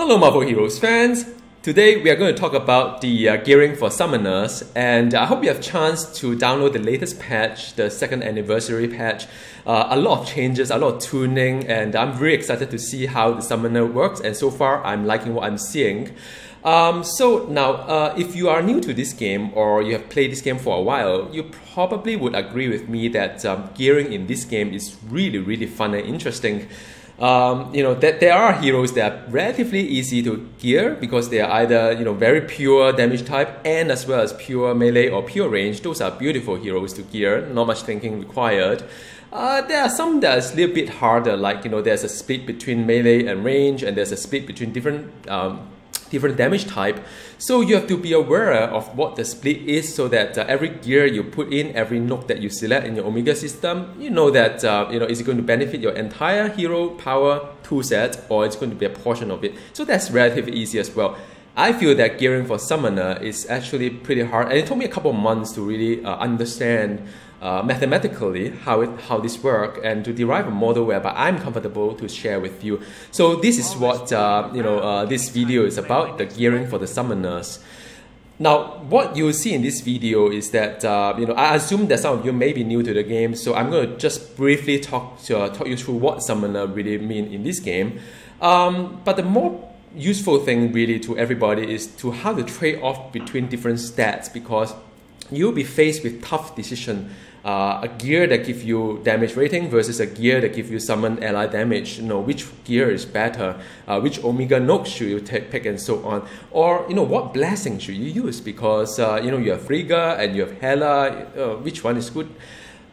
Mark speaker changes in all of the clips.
Speaker 1: Hello Marvel Heroes fans! Today we are going to talk about the gearing for summoners, and I hope you have a chance to download the latest patch, the 2nd anniversary patch. A lot of changes, a lot of tuning, and I'm very excited to see how the summoner works, and so far I'm liking what I'm seeing. So now, if you are new to this game or you have played this game for a while, you probably would agree with me that gearing in this game is really fun and interesting. That there are heroes that are relatively easy to gear because they are either very pure damage type and as well as pure melee or pure range. Those are beautiful heroes to gear, not much thinking required. There are some that is a little bit harder, like there's a split between melee and range, and there's a split between different damage type. So you have to be aware of what the split is, so that every gear you put in, every note that you select in your Omega system, you know that is it going to benefit your entire hero power toolset, or it's going to be a portion of it. So that's relatively easy as well. I feel that gearing for summoner is actually pretty hard, and it took me a couple of months to really understand mathematically how this works and to derive a model whereby I'm comfortable to share with you. So this is what this video is about, the gearing for the summoners. Now, what you'll see in this video is that I assume that some of you may be new to the game, so I'm going to just briefly talk you through what summoner really mean in this game. But the more useful thing really to everybody is to how to trade off between different stats, because you'll be faced with tough decision. A gear that gives you damage rating versus a gear that gives you summon ally damage. Which gear is better? Which Omega note should you pick, and so on? Or what blessing should you use? Because you have Frigga and you have Hela. Which one is good?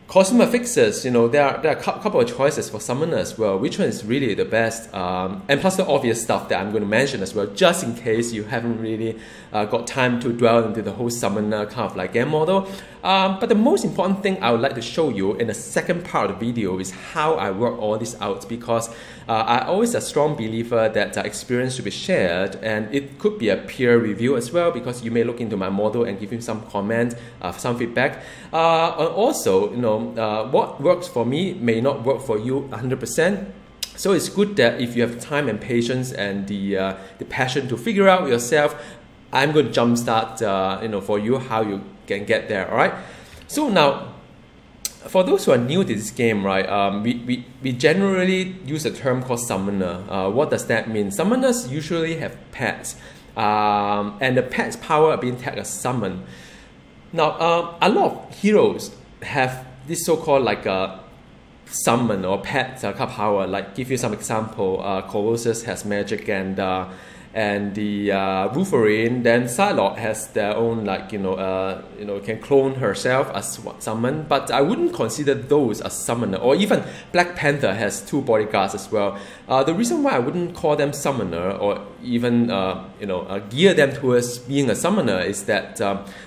Speaker 1: Cosma fixes, there are a couple of choices for summoner as well. Which one is really the best? And plus the obvious stuff that I'm going to mention as well, just in case you haven't really got time to dwell into the whole summoner kind of like game model. But the most important thing I would like to show you in the second part of the video is how I work all this out, because I'm always a strong believer that experience should be shared, and it could be a peer review as well, because you may look into my model and give him some comment, some feedback. Also, what works for me may not work for you 100%. So it's good that if you have time and patience and the passion to figure out yourself, I'm going to jumpstart for you how you can get there. All right. So now, for those who are new to this game, right, we generally use a term called summoner. What does that mean? Summoners usually have pets, and the pet's power are being tagged as summon. Now, a lot of heroes have this so-called like a summon or pet power. Like, give you some example. Colossus has magic, and the Wolverine, then Psylocke has their own can clone herself as summon, but I wouldn't consider those as summoner. Or even Black Panther has 2 bodyguards as well. The reason why I wouldn't call them summoner or even gear them towards being a summoner is that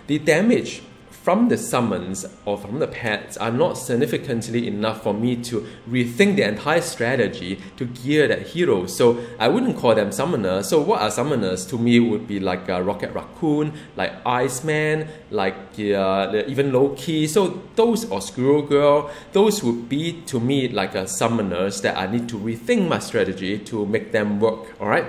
Speaker 1: the damage from the summons or from the pets are not significantly enough for me to rethink the entire strategy to gear that hero. So I wouldn't call them summoners. So what are summoners? To me would be like Rocket Raccoon, like Iceman, like even Loki. So those, or Squirrel Girl, those would be to me like summoners that I need to rethink my strategy to make them work. Alright?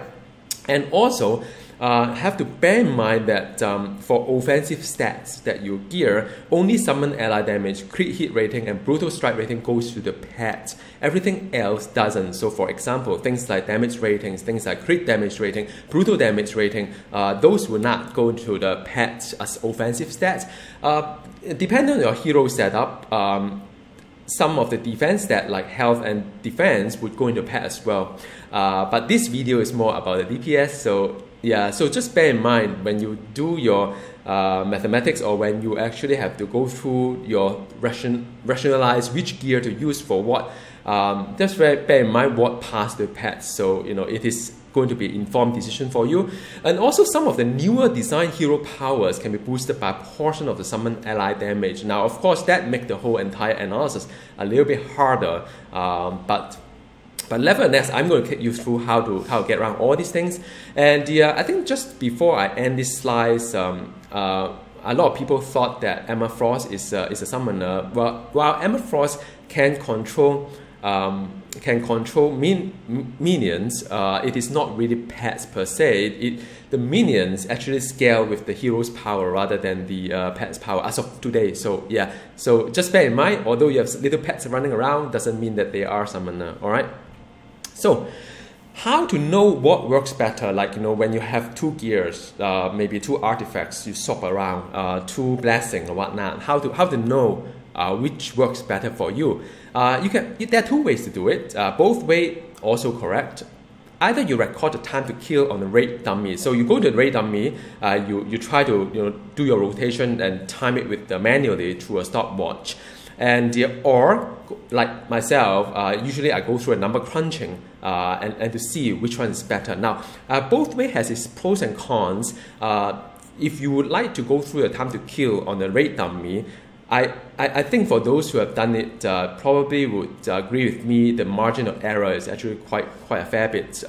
Speaker 1: And also, have to bear in mind that for offensive stats that you gear, only summon ally damage, crit hit rating, and brutal strike rating goes to the pet. Everything else doesn't. So for example, things like damage ratings, things like crit damage rating, brutal damage rating, those will not go to the pet as offensive stats. Depending on your hero setup, some of the defense stat like health and defense would go into pet as well. But this video is more about the DPS, so yeah, so just bear in mind when you do your mathematics, or when you actually have to go through your rationalize which gear to use for what, just bear in mind what paths to pets. So it is going to be an informed decision for you. And also, some of the newer design hero powers can be boosted by a portion of the summon ally damage. Now, of course, that makes the whole entire analysis a little bit harder, but nevertheless, I'm going to take you through how to get around all these things. And I think just before I end this slides, a lot of people thought that Emma Frost is a summoner. Well, while Emma Frost can control can control minions, it is not really pets per se. The minions actually scale with the hero's power rather than the pet's power as of today. So yeah, so just bear in mind, although you have little pets running around, doesn't mean that they are summoner. All right. So how to know what works better? Like, when you have two gears, maybe two artifacts you swap around, two blessing or whatnot. How to know which works better for you? There are two ways to do it. Both ways also correct. Either you record the time to kill on the raid dummy. So you go to the raid dummy, you try to do your rotation and time it with manually through a stopwatch. And or like myself, usually I go through a number crunching and to see which one is better. Now, both way has its pros and cons. If you would like to go through the time to kill on the raid dummy, I think for those who have done it, probably would agree with me. The margin of error is actually quite a fair bit,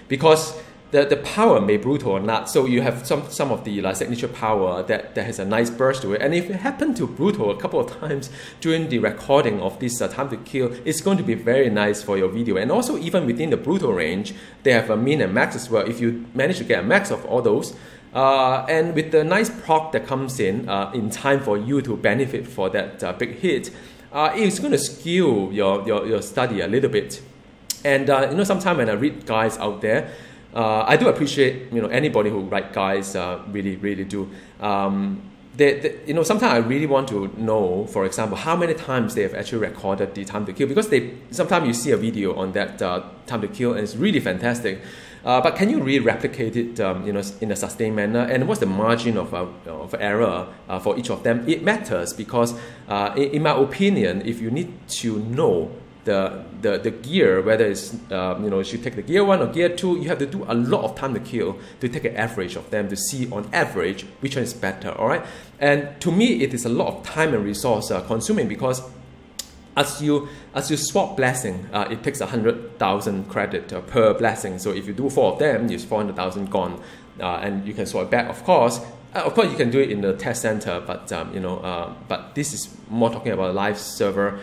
Speaker 1: because the power may be brutal or not. So you have some of the signature power that has a nice burst to it. And if it happened to brutal a couple of times during the recording of this time to kill, it's going to be very nice for your video. And also even within the brutal range, they have a min and max as well. If you manage to get a max of all those, and with the nice proc that comes in time for you to benefit for that big hit, it's going to skew your study a little bit. And sometimes when I read guys out there, I do appreciate anybody who write guides, really do. Sometimes I really want to know, for example, how many times they have actually recorded the time to kill, because sometimes you see a video on that time to kill and it's really fantastic. But can you really replicate it, in a sustained manner? And what's the margin of error for each of them? It matters because, in my opinion, if you need to know the gear, whether it's you should take the gear 1 or gear 2, you have to do a lot of time to kill to take an average of them to see on average which one is better. All right, and to me it is a lot of time and resource consuming, because as you swap blessing, it takes 100,000 credit per blessing. So if you do 4 of them, it's 400,000 gone, and you can swap back. Of course, you can do it in the test center, but but this is more talking about live server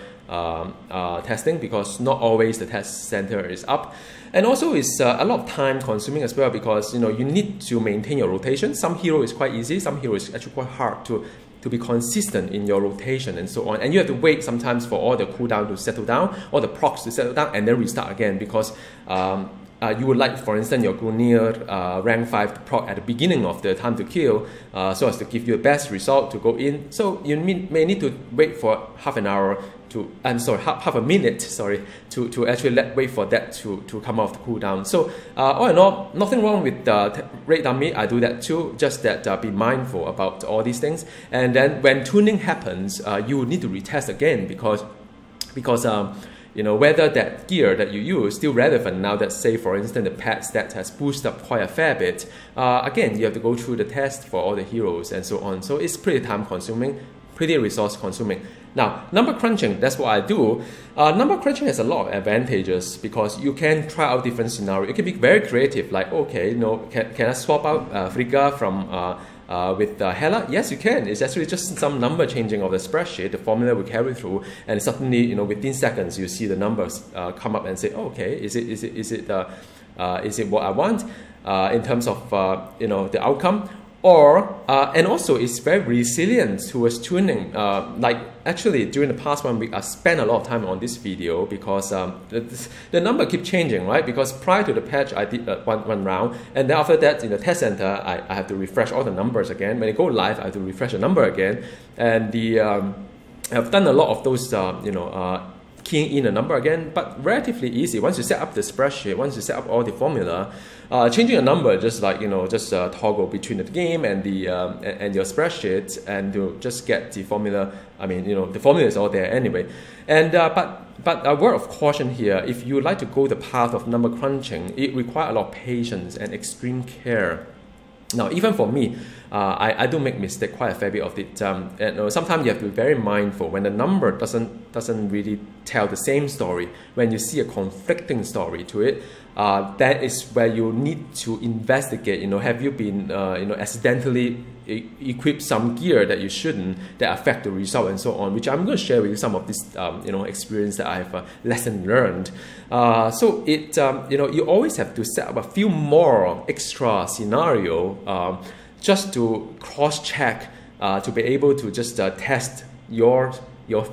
Speaker 1: testing, because not always the test center is up. And also it's a lot of time consuming as well, because you need to maintain your rotation. Some hero is quite easy, some hero is actually quite hard to be consistent in your rotation and so on. And you have to wait sometimes for all the cooldown to settle down, all the procs to settle down, and then restart again, because you would like, for instance, your Grunir rank 5 to proc at the beginning of the time to kill, so as to give you the best result to go in. So you may need to wait for half an hour half a minute, to actually wait for that to come off the cooldown. So all in all, nothing wrong with raid dummy. I do that too. Just that be mindful about all these things. And then when tuning happens, you will need to retest again, because whether that gear that you use is still relevant now that, say, for instance, the pet stat has boosted up quite a fair bit. Again, you have to go through the test for all the heroes and so on. So it's pretty time consuming, pretty resource consuming. Now, number crunching, that's what I do. Number crunching has a lot of advantages, because you can try out different scenarios. You can be very creative, like, okay, can I swap out Frigga from with Hela? Yes, you can. It's actually just some number changing of the spreadsheet. The formula will carry through, and suddenly, within seconds, you see the numbers come up and say, oh, okay, is it what I want in terms of the outcome? Or and also it's very resilient towards tuning. Like actually during the past 1 week, I spent a lot of time on this video, because the number keep changing, right? Because prior to the patch, I did one round, and then after that in the test center, I have to refresh all the numbers again. When I go live, I have to refresh the number again, and I've done a lot of those keying in a number again, but relatively easy. Once you set up the spreadsheet, once you set up all the formula, changing a number just toggle between the game and the and your spreadsheet, and to just get the formula. I mean, the formula is all there anyway. And but a word of caution here: if you like to go the path of number crunching, it requires a lot of patience and extreme care. Now, even for me, I do make mistake quite a fair bit of it. And sometimes you have to be very mindful when the number doesn't really tell the same story. When you see a conflicting story to it, that is where you need to investigate. You know, have you been accidentally equip some gear that you shouldn't, that affect the result and so on, which I'm going to share with you some of this experience that I've lesson learned. So it you always have to set up a few more extra scenario just to cross check to be able to just test your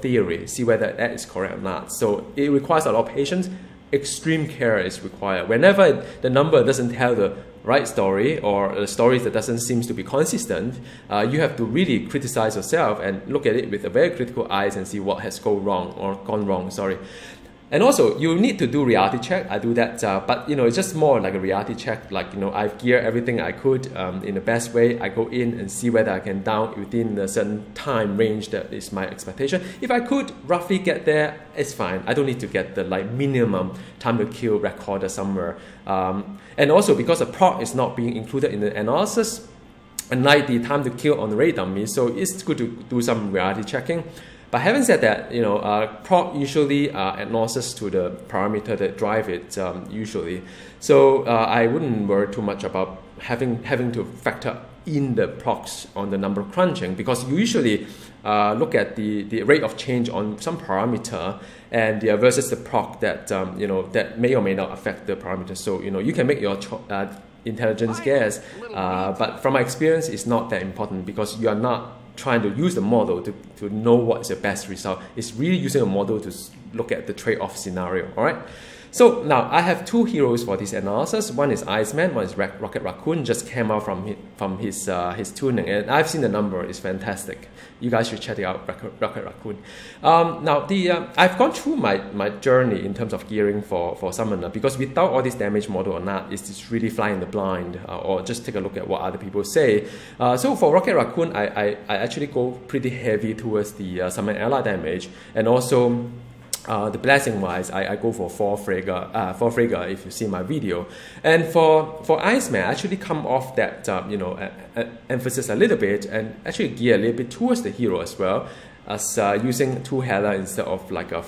Speaker 1: theory, see whether that is correct or not. So it requires a lot of patience. Extreme care is required. Whenever the number doesn't tell the right story, or a story that doesn't seem to be consistent, you have to really criticize yourself and look at it with a very critical eyes and see what has gone wrong. And also, you need to do reality check. I do that, but it's just more like a reality check. Like I've geared everything I could in the best way. I go in and see whether I can down within a certain time range that is my expectation. If I could roughly get there, it's fine. I don't need to get the minimum time to kill recorder somewhere. And also because the proc is not being included in the analysis, unlike the time to kill on the rate dummy, so it's good to do some reality checking. But having said that, proc usually agnostic to the parameter that drive it usually. So I wouldn't worry too much about having to factor in the procs on the number crunching, because you usually look at the rate of change on some parameter and versus the proc that that may or may not affect the parameter. So you can make your intelligence guess, but from my experience, it's not that important, because you are not trying to use the model to know what is the best result. It's really using a model to look at the trade-off scenario. All right. So now I have two heroes for this analysis. One is Iceman, one is Rocket Raccoon. Just came out from his tuning, and I've seen the number. It's fantastic. You guys should check it out, Rocket Raccoon. Now I've gone through my journey in terms of gearing for Summoner, because without all this damage model or not, it's just really fly in the blind, or just take a look at what other people say. So for Rocket Raccoon, I actually go pretty heavy towards the summon ally damage, and also the blessing wise, I go for 4 Frigga if you see my video. And for Iceman, I actually come off that emphasis a little bit, and actually gear a little bit towards the hero as well, as using 2 Hela instead of like a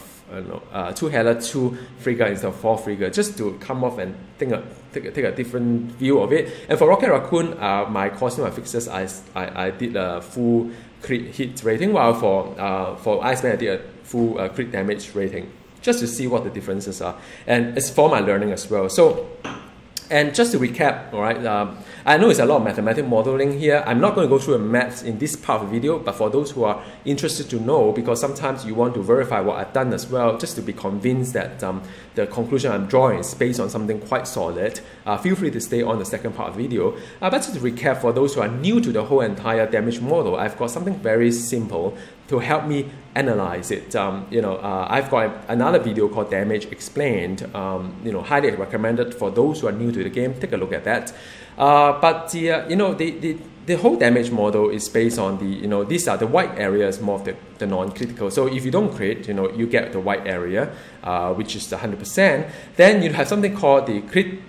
Speaker 1: 2 Hela, 2 Frigga instead of 4 Frigga, just to come off and take a different view of it. And for Rocket Raccoon, my costume fixes, I did a full crit hit rating, while for Iceman I did a full crit damage rating, just to see what the differences are, and it's for my learning as well. So, and just to recap, all right, I know it's a lot of mathematical modeling here. I'm not going to go through the maths in this part of the video, but for those who are interested to know, because sometimes you want to verify what I've done as well, just to be convinced that the conclusion I'm drawing is based on something quite solid, feel free to stay on the second part of the video. But just to recap, for those who are new to the whole entire damage model, I've got something very simple to help me analyze it. I've got another video called Damage Explained, highly recommended for those who are new to the game. Take a look at that. But the whole damage model is based on these are the white areas, more of the non-critical. So if you don't crit, you get the white area, which is the 100%. Then you have something called the crit,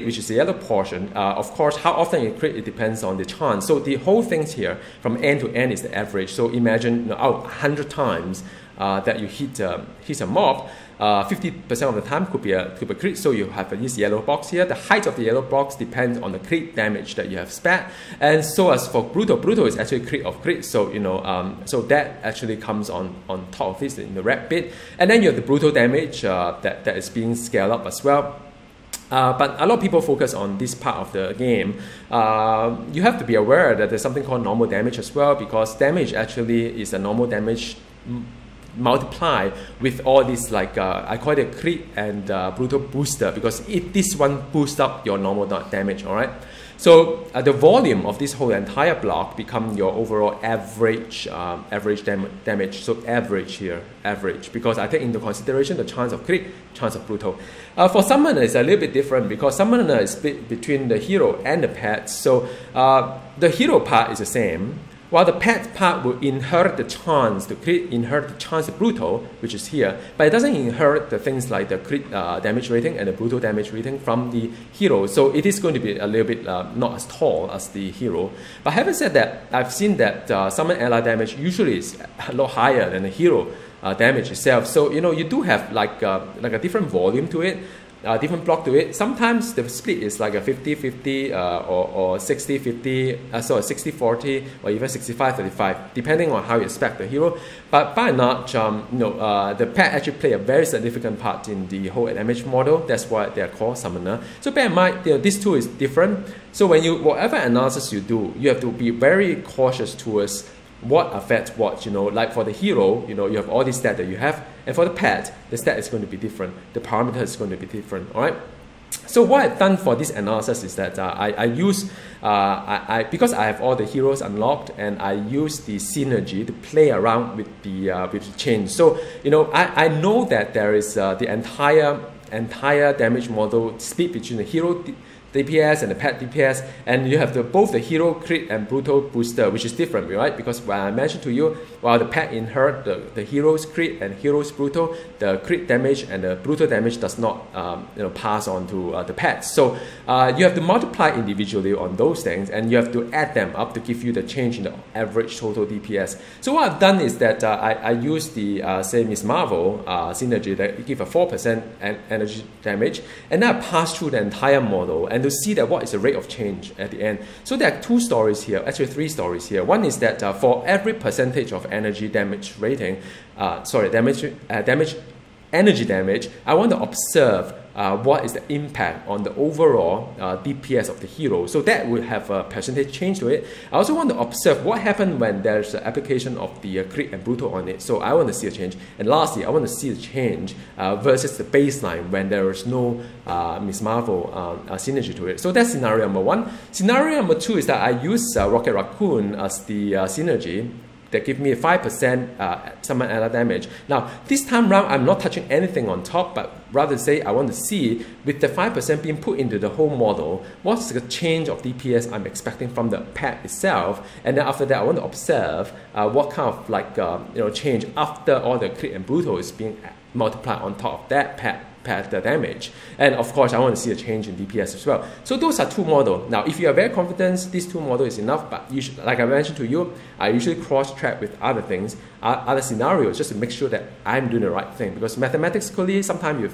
Speaker 1: which is the yellow portion. Of course, how often you crit, it depends on the chance. So the whole thing here, from end to end, is the average. So imagine out 100 times that you hit a mob, 50% of the time could be a crit. So you have this yellow box here. The height of the yellow box depends on the crit damage that you have spat. And so as for brutal is actually crit of crit. So so that actually comes on top of this in the red bit. And then you have the brutal damage that is being scaled up as well. But a lot of people focus on this part of the game. You have to be aware that there's something called normal damage as well, because damage actually is a normal damage multiply with all these I call it crit and brutal booster, because this one boosts up your normal damage. All right. So the volume of this whole entire block become your overall average damage. So average here, because I take into consideration the chance of crit, chance of brutal. For Summoner, it's a little bit different, because Summoner is split between the hero and the pet. So the hero part is the same, while the pet part will inherit the chance to crit, inherit the chance of brutal, which is here, but it doesn't inherit the things like the crit damage rating and the brutal damage rating from the hero. So it is going to be a little bit not as tall as the hero. But having said that, I've seen that summon ally damage usually is a lot higher than the hero damage itself. So you do have like a different volume to it. different block to it. Sometimes the split is like a 50-50 or 60-50, sorry, 60-40 or even 65-35, depending on how you spec the hero. But by and large, the pet actually play a very significant part in the whole damage model. That's why they are called summoner. So bear in mind, this tool is different. So when whatever analysis you do, you have to be very cautious towards what affects what, like for the hero, you have all these stats that you have, and for the pet, the stat is going to be different, the parameter is going to be different, all right? So what I've done for this analysis is that I use, because I have all the heroes unlocked, and I use the synergy to play around with the change. So, I know that there is the entire damage model split between the hero DPS and the pet DPS, and you have both the hero crit and brutal booster, which is different, right? Because when I mentioned to you, while the pet inherit the hero's crit and hero's brutal, the crit damage and the brutal damage does not pass on to the pets. So you have to multiply individually on those things, and you have to add them up to give you the change in the average total DPS. So what I've done is that I use the say Miss Marvel synergy that give a 4% energy damage, and then I pass through the entire model and to see that what is the rate of change at the end. So there are two stories here, actually three stories here. One is that for every percentage of energy damage rating, energy damage, I want to observe what is the impact on the overall DPS of the hero. So that will have a percentage change to it. I also want to observe what happened when there's an application of the crit and brutal on it. So I want to see a change. And lastly, I want to see the change versus the baseline when there is no Miss Marvel synergy to it. So that's scenario number one. Scenario number two is that I use Rocket Raccoon as the synergy that give me a 5% summon ally damage. Now, this time round, I'm not touching anything on top, but rather say I want to see, with the 5% being put into the whole model, what's the change of DPS I'm expecting from the pet itself, and then after that, I want to observe what kind of change after all the crit and brutal is being multiplied on top of that pet damage. And of course, I want to see a change in DPS as well. So those are two models. Now, if you are very confident these two models is enough, but you should, like I mentioned to you, I usually cross-check with other things, other scenarios, just to make sure that I'm doing the right thing. Because mathematically, sometimes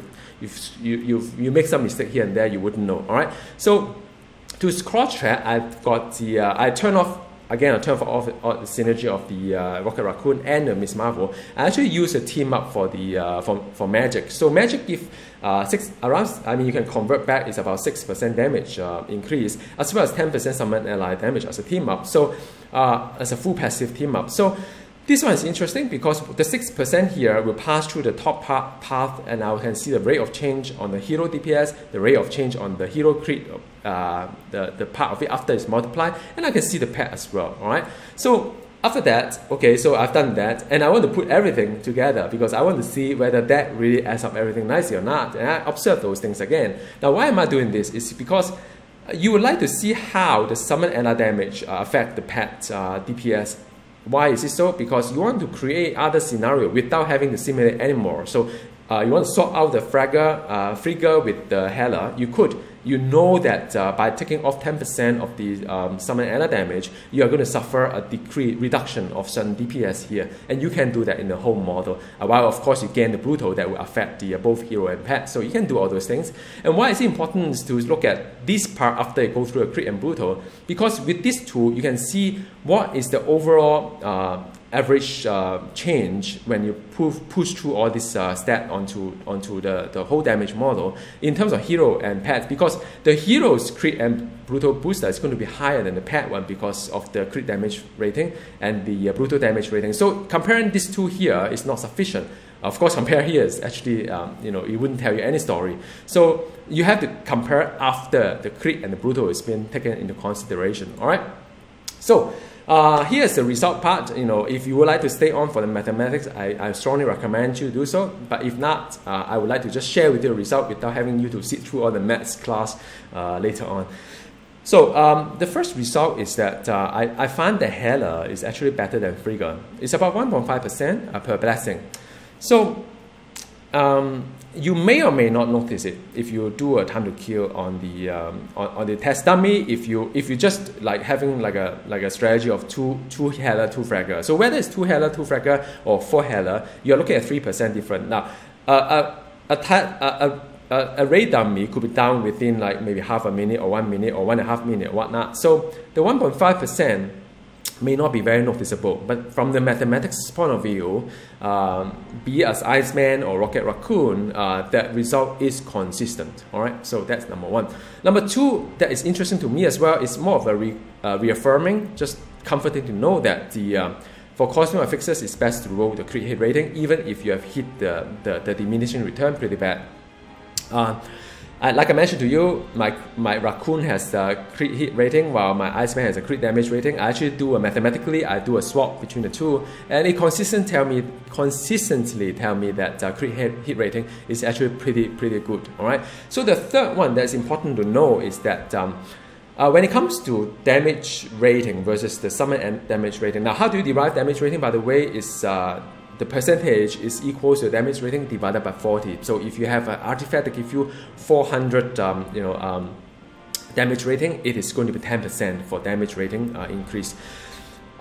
Speaker 1: you make some mistake here and there, you wouldn't know. All right. So to cross-check, I've got the I turn off. Again, I turn off the synergy of the Rocket Raccoon and the Miss Marvel. I actually use a team up for the for magic. So magic give you can convert back, it's about 6% damage increase, as well as 10% summon ally damage as a team up. So as a full passive team up. So this one is interesting because the 6% here will pass through the top path, and I can see the rate of change on the hero DPS, the rate of change on the hero crit, the part of it after it's multiplied, and I can see the pet as well. All right. So after that, okay, so I've done that, and I want to put everything together because I want to see whether that really adds up everything nicely or not, and I observe those things again. Now, why am I doing this? It's because you would like to see how the summon ally damage affect the pet DPS. Why is it so? Because you want to create other scenario without having to simulate anymore. So you want to sort out the Frigga with the Hela. You could. You know that by taking off 10% of the summon ally damage, you are going to suffer a reduction of certain DPS here. And you can do that in the whole model. While of course you gain the brutal that will affect the both hero and pet. So you can do all those things. And why is it important is to look at this part after you go through a crit and brutal. Because with this tool, you can see what is the overall average change when you push through all this stat onto the whole damage model in terms of hero and pet, because the hero's crit and brutal booster is going to be higher than the pet one because of the crit damage rating and the brutal damage rating. So comparing these two here is not sufficient. Of course, compare here is actually, it wouldn't tell you any story. So you have to compare after the crit and the brutal is being taken into consideration. All right. So here's the result part. If you would like to stay on for the mathematics, I strongly recommend you do so. But if not, I would like to just share with you the result without having you to sit through all the maths class later on. So the first result is that I find that Hela is actually better than Frigga. It's about 1.5% per blessing. So you may or may not notice it if you do a time to kill on the test dummy. If you just like having like a strategy of two Hela, 2 Frigga. So whether it's 2 Hela, 2 Frigga or 4 Hela, you're looking at 3% different. Now, a raid dummy could be down within like maybe half a minute or 1 minute or 1.5 minutes or whatnot. So the 1.5% may not be very noticeable, but from the mathematics point of view, be it as Iceman or Rocket Raccoon, that result is consistent. All right, so that's number one. Number two, that is interesting to me as well, is more of a reaffirming, just comforting to know that for costume affixes, it's best to roll the crit hit rating, even if you have hit the diminishing return pretty bad. Like I mentioned to you, my Raccoon has the crit hit rating while my Iceman has a crit damage rating. I actually do mathematically, I do a swap between the two, and it consistently tell me that crit hit rating is actually pretty good. All right. So the third one that's important to know is that when it comes to damage rating versus the summon damage rating. Now, how do you derive damage rating? By the way, is the percentage is equal to damage rating divided by 40. So if you have an artifact that gives you 400 damage rating, it is going to be 10% for damage rating increase.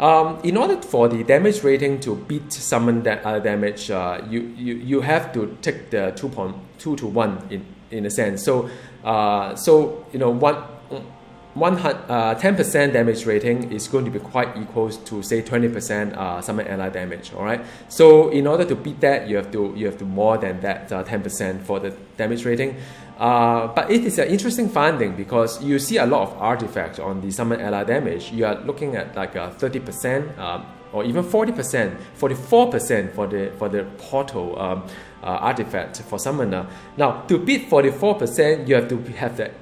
Speaker 1: In order for the damage rating to beat summon damage, you have to take the 2.2 to 1 in a sense. So 10% damage rating is going to be quite equal to say 20% summon ally damage. All right. So in order to beat that, you have to more than that 10% for the damage rating. But it is an interesting finding because you see a lot of artifacts on the summon ally damage. You are looking at like 30% or even 40%, 44% for the portal artifact for summoner. Now to beat 44%, you have to have the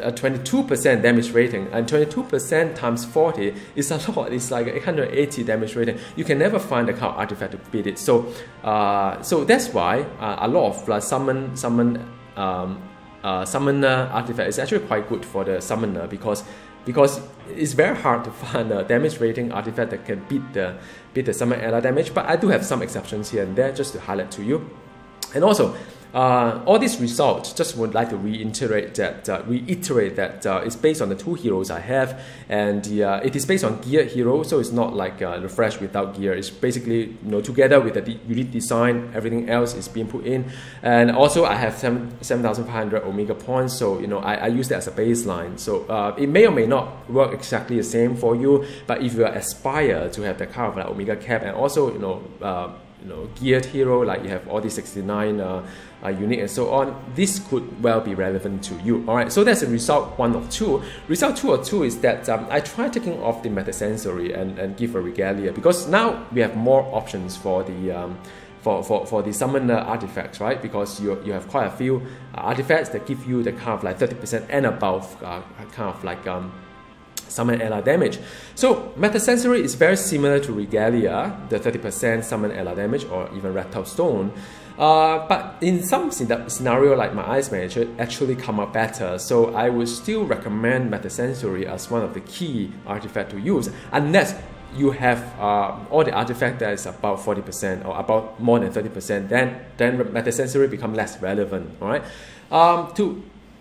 Speaker 1: a 22% damage rating, and 22% times 40 is a lot. It's like 880 damage rating. You can never find a card artifact to beat it. So that's why a lot of summoner artifact is actually quite good for the summoner because it's very hard to find a damage rating artifact that can beat the summon ally damage. But I do have some exceptions here and there just to highlight to you. And also, all these results, just would like to reiterate that it's based on the two heroes I have, and it is based on geared hero, so it's not like refresh without gear. It's basically together with the unique design, everything else is being put in, and also I have 7,500 Omega points, so I use that as a baseline. So it may or may not work exactly the same for you, but if you aspire to have the kind of like Omega cap and also geared hero, like you have all these 69 unique and so on, this could well be relevant to you. All right, so that's the result 1 of 2. Result 2 of 2 is that I try taking off the metasensory and give a regalia, because now we have more options for the for the summoner artifacts, right? Because you have quite a few artifacts that give you the kind of like 30% and above kind of like summon ally damage. So metasensory is very similar to regalia, the 30% summon ally damage, or even reptile stone. But in some scenario like my Iceman, it should actually come out better. So I would still recommend metasensory as one of the key artifacts to use, unless you have all the artifact that is about 40% or about more than 30%, then metasensory become less relevant. All right.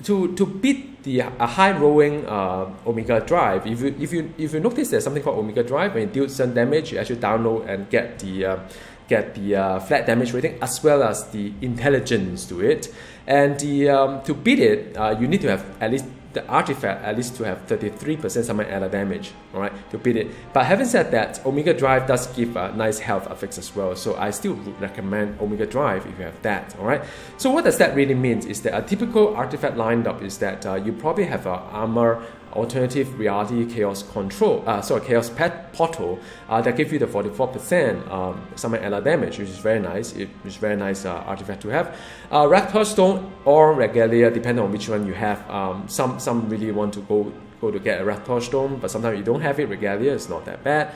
Speaker 1: To beat the high rolling Omega Drive, if you notice there's something called Omega Drive, when you deal some damage, you actually download and get the flat damage rating as well as the intelligence to it. And to beat it, you need to have at least the artifact to have 33% summon ally damage, all right, to beat it. But having said that, Omega Drive does give a nice health affix as well, so I still would recommend Omega Drive if you have that, all right. So what does that really mean is that a typical artifact lineup is that you probably have an armor, alternative reality, chaos control, chaos portal that gives you the 44% summon ally damage, which is very nice. It's very nice artifact to have. Reptile stone or regalia, depending on which one you have. Some really want to go to get a reptile stone, but sometimes you don't have it. Regalia is not that bad.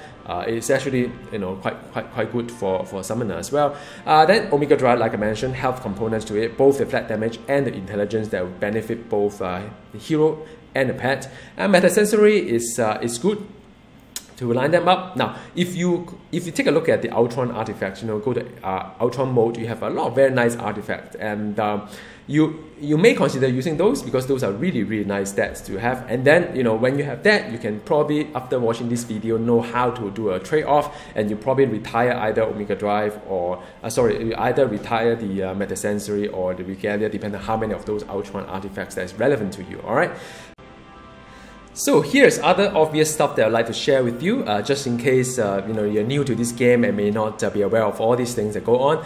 Speaker 1: It's actually quite good for summoner as well. Then Omega Drive, like I mentioned, health components to it, both the flat damage and the intelligence that will benefit both the hero and the pet. And metasensory is good to line them up. Now, if you take a look at the Ultron artifacts, go to Ultron mode, you have a lot of very nice artifacts, and you may consider using those because those are really, really nice stats to have. And then, when you have that, you can probably, after watching this video, know how to do a trade-off, and you probably retire either Omega Drive or, you either retire the Metasensory or the Regalia, depending on how many of those Ultron artifacts that is relevant to you, alright? So here's other obvious stuff that I'd like to share with you, just in case you're new to this game and may not be aware of all these things that go on.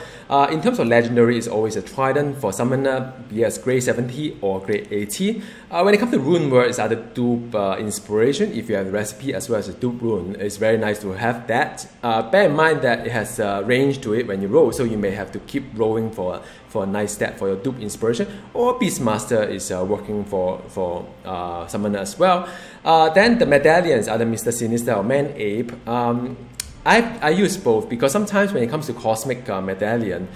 Speaker 1: In terms of legendary, it's always a Trident for Summoner, be it grade 70 or grade 80. When it comes to rune word, it's either dupe inspiration if you have the recipe as well as a dupe rune. It's very nice to have that. Bear in mind that it has range to it when you roll, so you may have to keep rolling for a nice stat for your dupe inspiration, or Beastmaster is working for Summoner as well. Then the medallions, either Mr. Sinister or Man Ape. I use both because sometimes when it comes to Cosmic Medallion,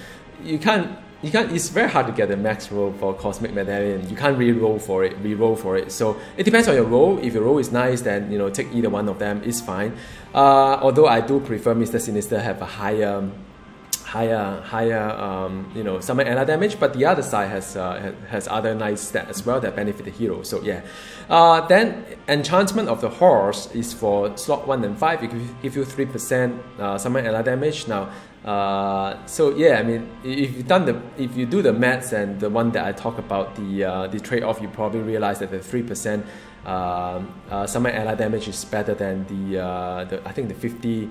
Speaker 1: it's very hard to get the max roll for Cosmic Medallion. You can't re-roll for it. So it depends on your roll. If your roll is nice, then take either one of them, it's fine. Although I do prefer Mr. Sinister have a higher summon Ela damage, but the other side has other nice stats as well that benefit the hero. So yeah. Then enchantment of the horse is for slot 1 and 5. It gives you 3% summon Ela damage. Now, so yeah, I mean, if you do the maths and the one that I talk about, the trade-off, you probably realize that the 3% summon Ela damage is better than I think the 50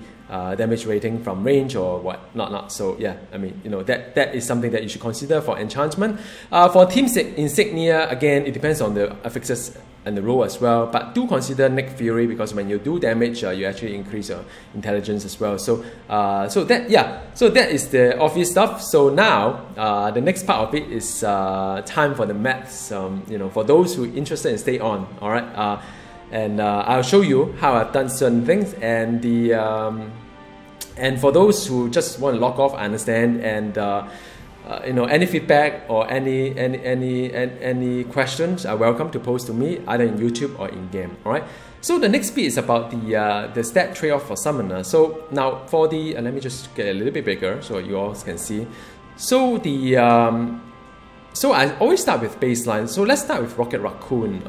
Speaker 1: damage rating from range or what not. So yeah, I mean, that is something that you should consider for enchantment. For team insignia, again, it depends on the affixes and the roll as well, but do consider Nick Fury, because when you do damage, you actually increase your intelligence as well. So that is the obvious stuff. So now the next part of it is time for the maths. For those who are interested and stay on, all right. And I'll show you how I've done certain things, and and for those who just want to log off, I understand. And any feedback or any questions are welcome to post to me either in YouTube or in game. All right. So the next bit is about the stat trade-off for Summoner. So now for the let me just get a little bit bigger so you all can see. So so I always start with baseline. So let's start with Rocket Raccoon.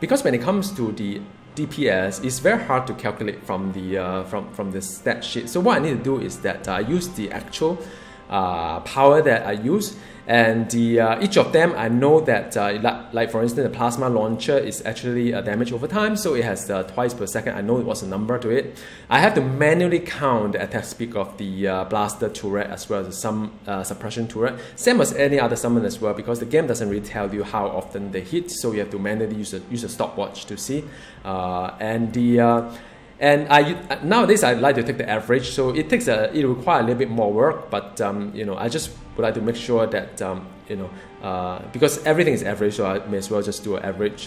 Speaker 1: Because when it comes to the DPS, it's very hard to calculate from the stat sheet. So what I need to do is that I use the actual power that I use, and each of them I know that like for instance, the plasma launcher is actually a damage over time, so it has twice per second. I know what's the number to it. I have to manually count the attack speed of the blaster turret as well as some suppression turret, same as any other summon as well, because the game doesn't really tell you how often they hit, so you have to manually use a stopwatch to see. And nowadays I like to take the average, so it requires a little bit more work, but I just would like to make sure that because everything is average, so I may as well just do an average.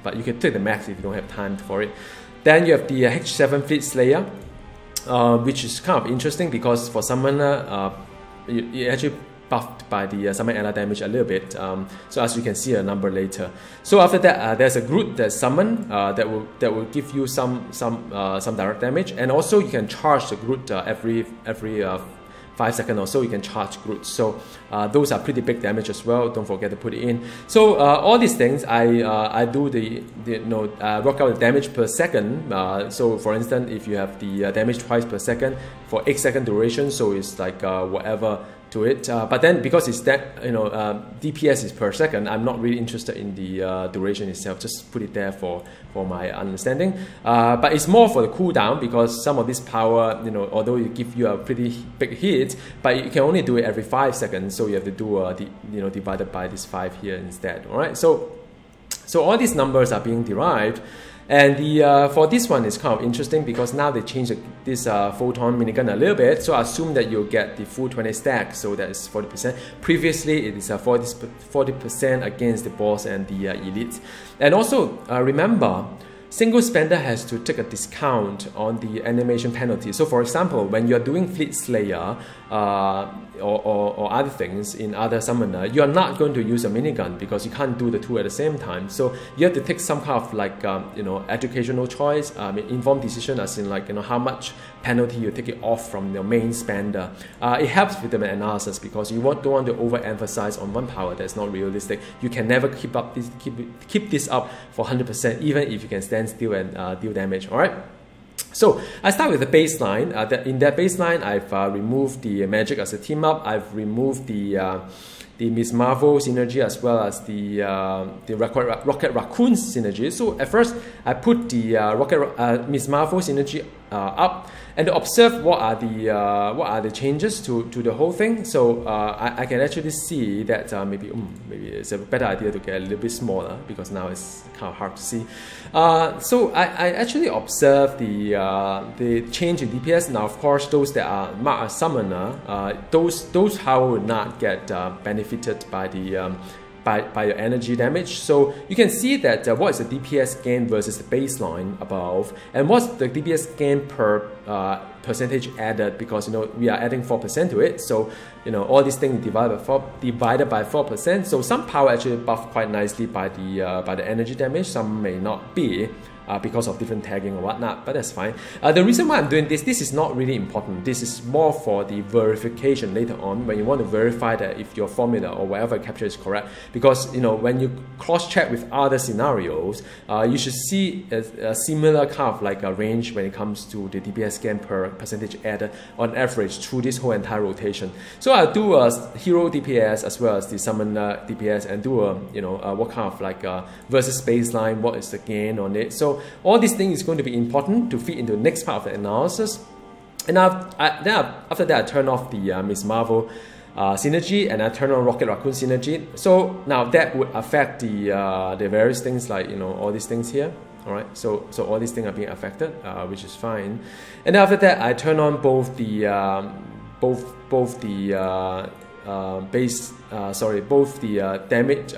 Speaker 1: But you can take the max if you don't have time for it. Then you have the H7 Fleet Slayer, which is kind of interesting because for Summoner, you actually buffed by the summon Ela damage a little bit, so as you can see a number later. So after that, there's a Groot that's summoned that will give you some direct damage, and also you can charge the Groot every 5 seconds or so. You can charge Groot, so those are pretty big damage as well. Don't forget to put it in. So all these things I do work out the damage per second. So for instance, if you have the damage twice per second for 8-second duration, so it's like whatever to it, but then because it's that DPS is per second, I'm not really interested in the duration itself. Just put it there for my understanding. But it's more for the cooldown, because some of this power, although it gives you a pretty big hit, but you can only do it every 5 seconds, so you have to do divided by this 5 here instead. All right, so all these numbers are being derived. And for this one, it's kind of interesting because now they changed this photon minigun a little bit. So I assume that you'll get the full 20 stack, so that is 40%. Previously, it is 40% against the boss and the elite. And also remember, single spender has to take a discount on the animation penalty. So for example, when you're doing Fleet Slayer or other things in other summoner, you're not going to use a minigun because you can't do the two at the same time. So you have to take some kind of like educational choice, informed decision, as in like how much penalty you take it off from your main spender. It helps with the analysis because you don't want to overemphasize on one power that's not realistic. You can never keep this up for 100%, even if you can stand still and deal damage. All right. So I start with the baseline. In that baseline, I've removed the magic as a team up. I've removed the Miss Marvel synergy as well as the Rocket Raccoon synergy. So at first, I put the Miss Marvel synergy up and to observe what are the changes to the whole thing. So I can actually see that maybe it's a better idea to get a little bit smaller because now it's kind of hard to see. So I actually observe the change in DPS. Now, of course, those that are marked as summoner, those how will not get benefited by the by your energy damage. So you can see that what is the DPS gain versus the baseline above, and what's the DPS gain per percentage added, because we are adding 4% to it. So all these things divided by 4%. So some power actually buffed quite nicely by the energy damage. Some may not be. Because of different tagging or whatnot, but that's fine. The reason why I'm doing this is not really important. This is more for the verification later on when you want to verify that if your formula or whatever capture is correct. Because when you cross-check with other scenarios, you should see a similar kind of like a range when it comes to the DPS gain per percentage added on average through this whole entire rotation. So I'll do a hero DPS as well as the summoner DPS and do a what kind of like versus baseline, what is the gain on it. So all these things is going to be important to fit into the next part of the analysis. And after that, I turn off the Miss Marvel synergy and I turn on Rocket Raccoon synergy. So now that would affect the various things like all these things here. All right, so all these things are being affected, which is fine. And after that, I turn on both the damage.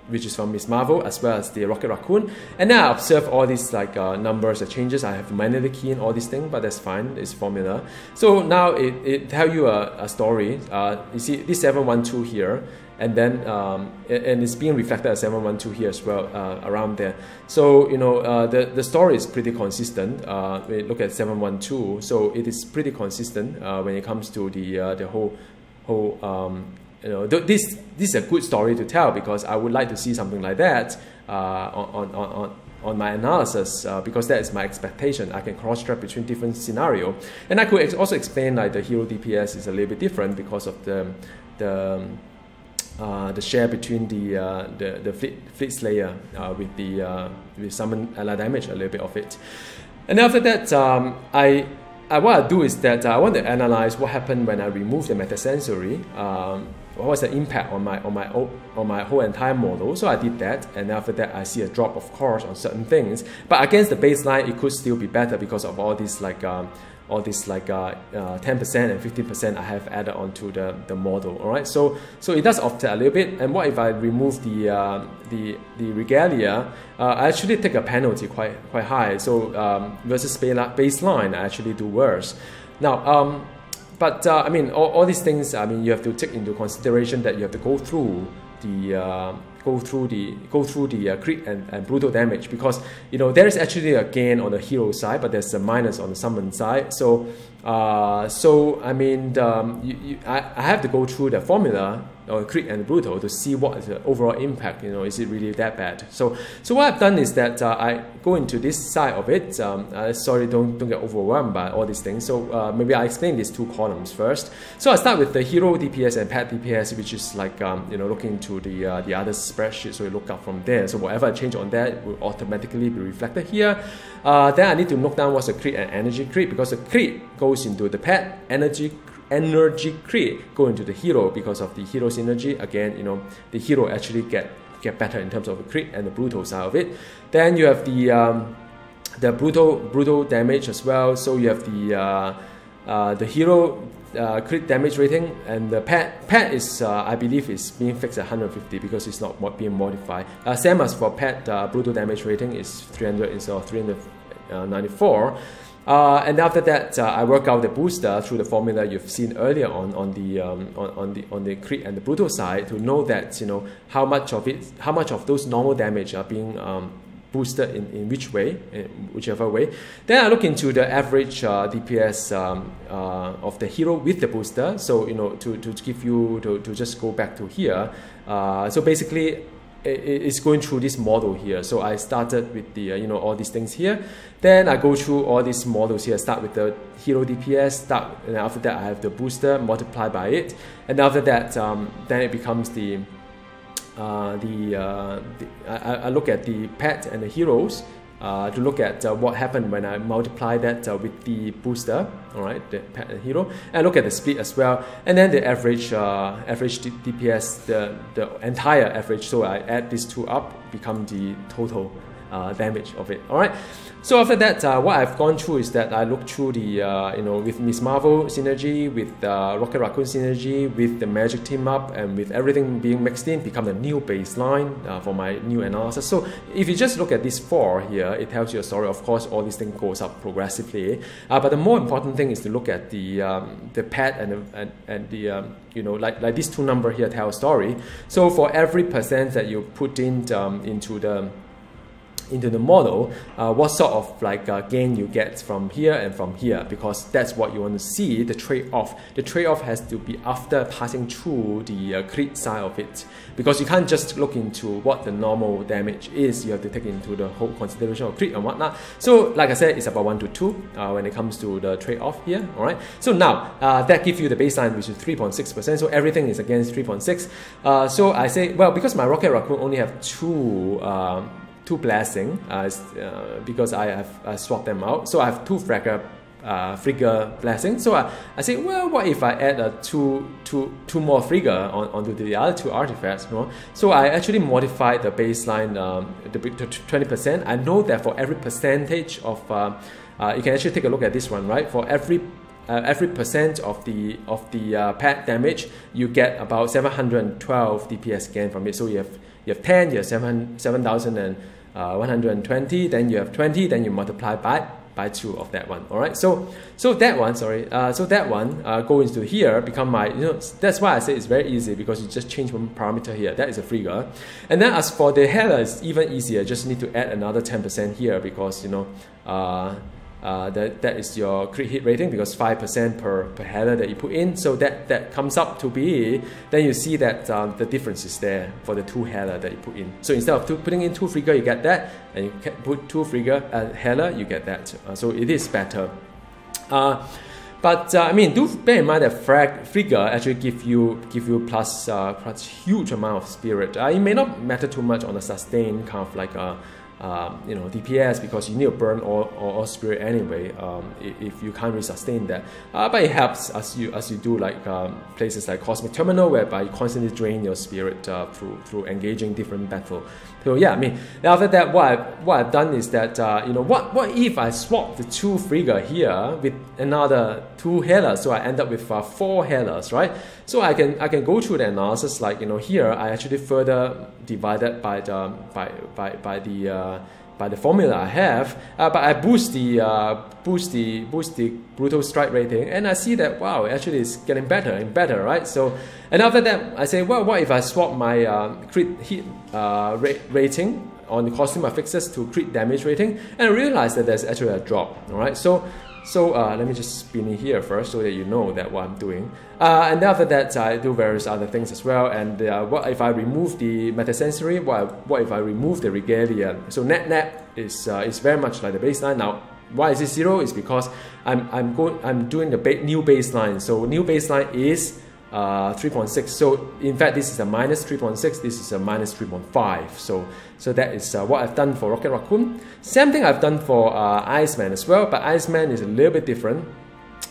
Speaker 1: Which is from Miss Marvel as well as the Rocket Raccoon, and then I observe all these like numbers or changes. I have manually key in all these things, but that's fine. It's formula. So now it tells you a story. You see this 712 here, and then and it's being reflected as 712 here as well around there. So the story is pretty consistent. We look at 712, so it is pretty consistent when it comes to the whole. This is a good story to tell because I would like to see something like that on my analysis because that is my expectation. I can cross-check between different scenarios, and I could also explain like the hero DPS is a little bit different because of the share between the Fleet Slayer with summon ally damage, a little bit of it, and after that what I do is that I want to analyze what happened when I remove the metasensory. What was the impact on my whole entire model? So I did that, and after that I see a drop, of course, on certain things. But against the baseline, it could still be better because of all these 10% and 15% I have added onto the model. All right, so it does offset a little bit. And what if I remove the regalia? I actually take a penalty quite high. So versus baseline, I actually do worse. Now, but I mean, all these things. I mean, you have to take into consideration that you have to go through the crit and brutal damage because there is actually a gain on the hero side, but there's a minus on the summon side. So I mean, I have to go through the formula or crit and brutal to see what is the overall impact. Is it really that bad? So what I've done is that I go into this side of it. Sorry, don't get overwhelmed by all these things. So maybe I explain these two columns first. So I start with the hero DPS and pet DPS, which is like looking to the other spreadsheet. So you look up from there. So whatever I change on that will automatically be reflected here. Then I need to note down what's the crit and energy crit because the crit goes into the pet, energy crit go into the hero because of the hero synergy. Again, the hero actually get better in terms of the crit and the brutal side of it. Then you have the brutal damage as well. So you have the hero crit damage rating, and the pet is I believe is being fixed at 150 because it's not being modified. Same as for pet, brutal damage rating is 300 instead of 394. And after that, I work out the booster through the formula you've seen earlier on the crit and the brutal side to know that how much of those normal damage are being boosted in which way, whichever way. Then I look into the average DPS of the hero with the booster. So to give you to just go back to here. So basically, it's going through this model here. So I started with the all these things here. Then I go through all these models here. Start with the hero DPS. And after that I have the booster multiplied by it. And after that, then it becomes I look at the pet and the heroes to look at what happened when I multiply that with the booster, all right, the pet and hero, and look at the split as well, and then the average DPS, the entire average. So I add these two up, become the total damage of it. All right. So after that, what I've gone through is that I looked through the with Miss Marvel synergy, with Rocket Raccoon synergy, with the Magic team up, and with everything being mixed in, become a new baseline for my new analysis. So if you just look at these four here, it tells you a story. Of course, all these things goes up progressively, but the more important thing is to look at the pet and the like these two numbers here tell a story. So for every percent that you put in into the model, what sort of gain you get from here and from here, because that's what you want to see, the trade-off. The trade-off has to be after passing through the crit side of it, because you can't just look into what the normal damage is. You have to take into the whole consideration of crit and whatnot. So like I said, it's about 1 to 2 when it comes to the trade-off here. All right. So now that gives you the baseline, which is 3.6%. So everything is against 3.6. So I say, well, because my Rocket Raccoon only have two blessing, because I have swapped them out. So I have two Frigga blessing. So I say, well, what if I add two more Frigga onto the other two artifacts? So I actually modified the baseline the 20%. I know that for every percentage of you can actually take a look at this one, right? For every percent of the pet damage, you get about 712 DPS gain from it. So you have 10, you have 7,120, then you have 20, then you multiply by 2 of that one. All right. So that one, go into here, become my, that's why I say it's very easy, because you just change one parameter here. That is a Frigga. And then as for the Hela, it's even easier. Just need to add another 10% here, because that is your crit hit rating, because 5% per Hela that you put in. So that comes up to be, then you see that the difference is there for the 2 Hela that you put in. So instead of putting in 2 Frigga, you get that, and you put 2 Frigga Hela, you get that. So it is better. But I mean, do bear in mind that Frigga actually give you plus huge amount of spirit. It may not matter too much on a sustain kind of like DPS, because you need to burn all spirit anyway if you can't really sustain that. But it helps as you do places like Cosmic Terminal, whereby you constantly drain your spirit through engaging different battle. So yeah, I mean, after that, what I've done is that what if I swap the 2 Frigga here with another 2 Helas, so I end up with 4 Helas, right? So I can go through the analysis, here I actually further divided by the formula I have, but I boost the brutal strike rating, and I see that, wow, actually it's getting better and better, right? So, and after that I say, well, what if I swap my crit hit rating on the costume affixes to crit damage rating, and I realize that there's actually a drop. All right, so let me just spin it here first, so that you know that what I'm doing. And then after that, I do various other things as well. And what if I remove the metasensory? What if I remove the regalia? So net is very much like the baseline. Now, why is it 0? It's because I'm doing the new baseline. So new baseline is 3.6. So in fact, this is a minus 3.6. This is a minus 3.5. So that is what I've done for Rocket Raccoon. Same thing I've done for Iceman as well, but Iceman is a little bit different.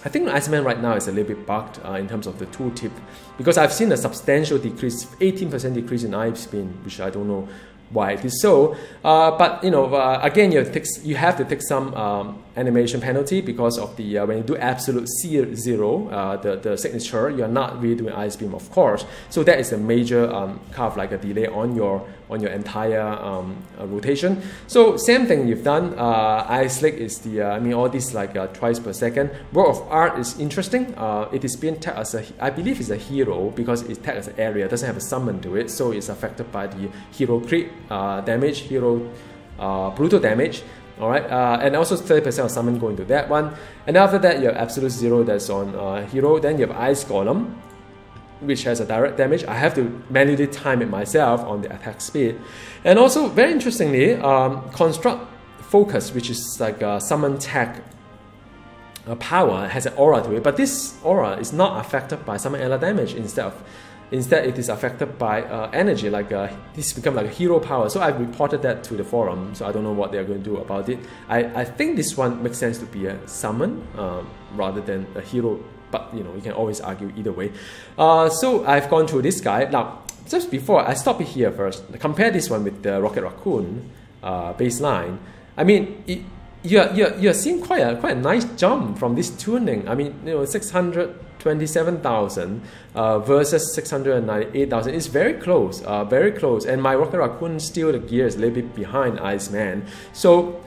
Speaker 1: I think Iceman right now is a little bit bugged in terms of the tooltip, because I've seen a substantial decrease, 18% decrease in eye spin, which I don't know why it is so. But you know, again, you have to take some animation penalty because of the when you do absolute zero, the signature, you are not really doing ice beam, of course. So that is a major kind of like a delay on your entire rotation. So same thing you've done. Ice slick is the I mean all this like twice per second. Work of art is interesting. It is being tagged as I believe it's a hero because it's tagged as an area. It doesn't have a summon to it, so it's affected by the hero crit damage, hero brutal damage. All right, and also 30% of summon go into that one. And after that, you have absolute zero that's on hero. Then you have ice golem, which has a direct damage. I have to manually time it myself on the attack speed. And also, very interestingly, construct focus, which is like a summon tag power, has an aura to it. But this aura is not affected by summon ally damage. Instead, it is affected by energy, like this becomes like a hero power. So I've reported that to the forum, so I don't know what they're going to do about it. I think this one makes sense to be a summon rather than a hero, but you know, you can always argue either way. So I've gone through this guy. Now, just before, I stop it here first. Compare this one with the Rocket Raccoon baseline. I mean, you're seeing quite a nice jump from this tuning. I mean, you know, 627,000 versus 698,000. It's very close, very close. And my Rocket Raccoon still the gear is a little bit behind Iceman. So,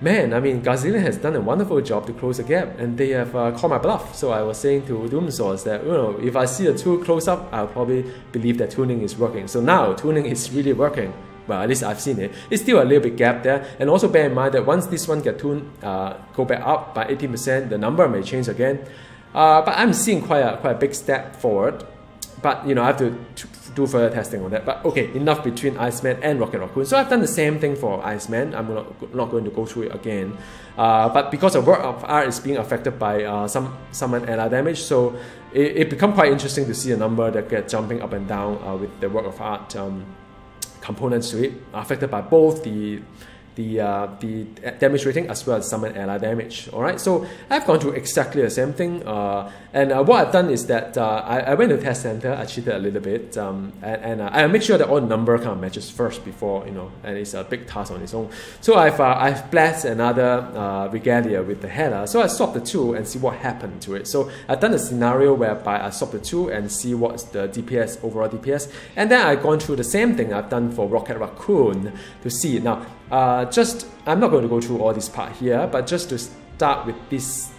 Speaker 1: man, I mean, Gazillion has done a wonderful job to close the gap, and they have called my bluff. So I was saying to Doomsaws that, you know, if I see the two close up, I'll probably believe that tuning is working. So now tuning is really working. Well, at least I've seen it. It's still a little bit gap there. And also bear in mind that once this one get tuned, go back up by 18%, the number may change again. But I'm seeing quite a big step forward. But you know, I have to do further testing on that. But okay, enough between Iceman and Rocket Raccoon. So I've done the same thing for Iceman. I'm not going to go through it again. But because the work of art is being affected by some summon ally damage, so it becomes quite interesting to see a number that get jumping up and down with the work of art components to it, affected by both the damage rating as well as summon ally damage. Alright, so I've gone through exactly the same thing, and what I've done is that I went to test center, I cheated a little bit, and I make sure that all number kind of matches first before, you know, and it's a big task on its own. So I've blessed another Regalia with the Hela, so I swapped the two and see what happened to it. So I've done a scenario whereby I swap the two and see what's the DPS, overall DPS, and then I've gone through the same thing I've done for Rocket Raccoon to see. Now, I'm not going to go through all this part here, but just to start with this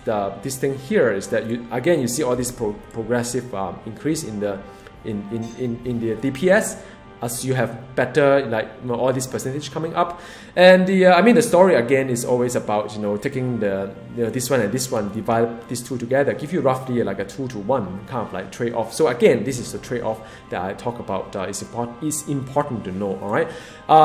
Speaker 1: thing here is that you see all this progressive increase in the DPS as you have better, like, you know, all this percentage coming up. And I mean, the story again is always about, you know, taking this one and this one, divide these two together, give you roughly like a 2-to-1 kind of like trade-off. So again, this is the trade-off that I talk about. It's important to know. All right.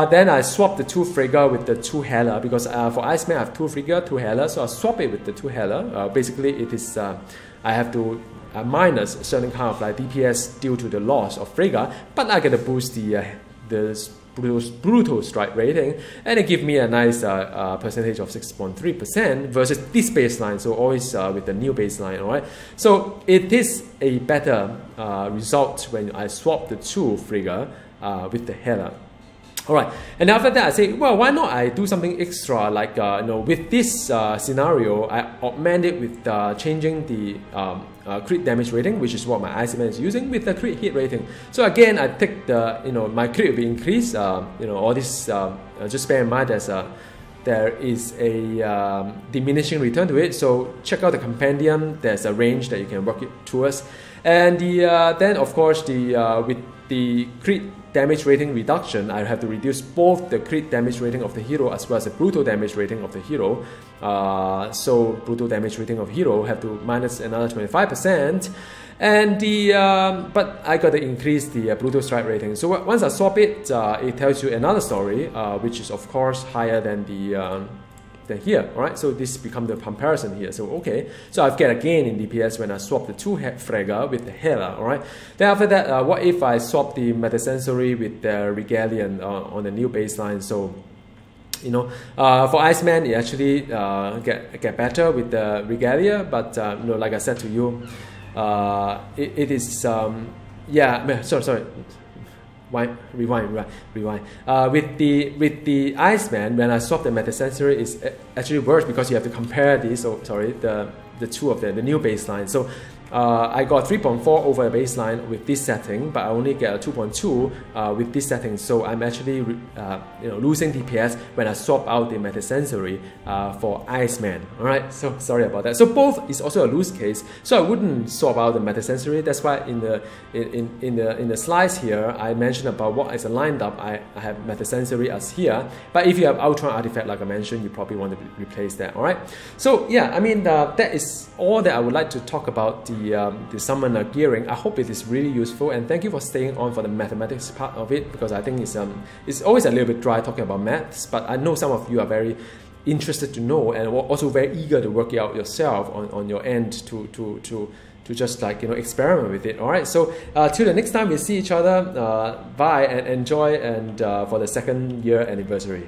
Speaker 1: Then I swap the two Frigga with the two Hela, because for Iceman I have two Frigga, two Hela, so I swap it with the two Hela. Basically, it is I have to minus a certain kind of like DPS due to the loss of Frigga, but I get to boost the brutal strike rating, and it gives me a nice percentage of 6.3% versus this baseline. So always with the new baseline, all right. So it is a better result when I swap the two Frigga with the Hela. Alright, and after that I say, well, why not I do something extra, like you know, with this scenario, I augment it with changing the crit damage rating, which is what my Iceman is using, with the crit hit rating. So again, I take the, you know, my crit will be increased. You know, all this, just bear in mind there is a diminishing return to it. So check out the compendium. There's a range that you can work it towards, and then of course with the crit damage rating reduction, I have to reduce both the crit damage rating of the hero as well as the brutal damage rating of the hero. So brutal damage rating of hero have to minus another 25%, and but I got to increase the brutal strike rating. So once I swap it, it tells you another story, which is of course higher than than here. All right, so this becomes the comparison here. So okay, so I've get a gain in DPS when I swap the two Frigga with the Hela. All right, then after that, what if I swap the Metasensory with the Regalian on the new baseline? So, you know, for Iceman, it actually get better with the Regalia, but you know, like I said to you, it is yeah. Sorry. rewind. With the Iceman, when I swap the metasensory, it's actually worse because you have to compare these. So sorry, the two of them, the new baseline. So I got 3.4 over the baseline with this setting, but I only get a 2.2 with this setting. So I'm actually losing DPS when I swap out the metasensory for Iceman. All right, so sorry about that. So both is also a lose case. So I wouldn't swap out the metasensory. That's why in the slides here I mentioned about what is lined up. I have metasensory as here, but if you have Ultron artifact like I mentioned, you probably want to replace that. All right. So yeah, I mean that is all that I would like to talk about the summoner gearing. I hope it is really useful, and thank you for staying on for the mathematics part of it, because I think it's always a little bit dry talking about maths, but I know some of you are very interested to know and also very eager to work it out yourself on your end to just experiment with it. All right, so till the next time we see each other, bye and enjoy, and for the 2nd year anniversary.